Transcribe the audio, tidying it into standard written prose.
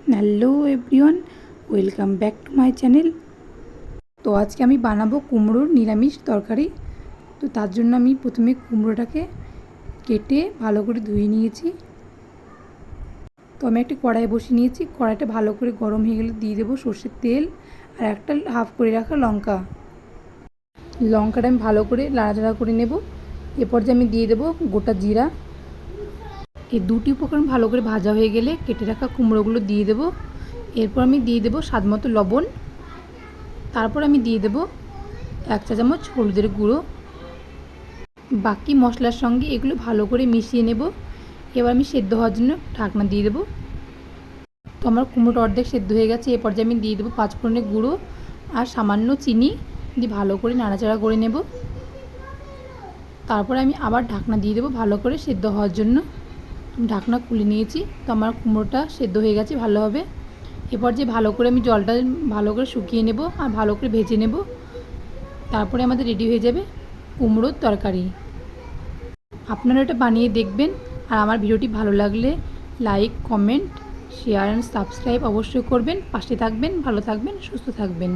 Hello everyone, welcome back to my channel. তো আজকে আমি বানাবো কুমড়োর নিরামিষ তরকারি। তো তার জন্য আমি প্রথমে কুমড়োটাকে কেটে ভালো করে ধুয়ে নিয়েছি। তো আমি একটি কড়াই বসিয়ে নিয়েছি। কড়াইটা ভালো করে গরম হয়ে গেলে দিয়ে দেবো সর্ষের তেল আর একটা হাফ করে রাখা লঙ্কা। লঙ্কাটা আমি ভালো করে নাড়াচাড়া করে নেব। এরপর যে আমি দিয়ে দেবো গোটা জিরা। এই দুটি উপকরণ ভালো করে ভাজা হয়ে গেলে কেটে রাখা কুমড়োগুলো দিয়ে দেবো। এরপর আমি দিয়ে দেবো স্বাদ মতো লবণ। তারপর আমি দিয়ে দেবো 1 চা চামচ হলুদের গুঁড়ো। বাকি মশলার সঙ্গে এগুলো ভালো করে মিশিয়ে নেব। এবার আমি সেদ্ধ হওয়ার জন্য ঢাকনা দিয়ে দেবো। তো আমার কুমড়োটা অর্ধেক সেদ্ধ হয়ে গেছে। এ পর্যায়ে আমি দিয়ে দেবো 5 ফোড়নের গুঁড়ো আর সামান্য চিনি দিয়ে ভালো করে নাড়াচাড়া করে নেব। তারপরে আমি আবার ঢাকনা দিয়ে দেবো ভালো করে সেদ্ধ হওয়ার জন্য। ঢাকনা খুলে নিয়েছি। তো আমার কুমড়োটা সেদ্ধ হয়ে গেছে ভালোভাবে। এরপর যে ভালো করে আমি জলটা ভালো করে শুকিয়ে নেব আর ভালো করে ভেজে নেব। তারপরে আমাদের রেডি হয়ে যাবে কুমড়োর তরকারি। আপনারা এটা বানিয়ে দেখবেন। আর আমার ভিডিওটি ভালো লাগলে like, comment, share and subscribe অবশ্যই করবেন। পাশে থাকবেন, ভালো থাকবেন, সুস্থ থাকবেন।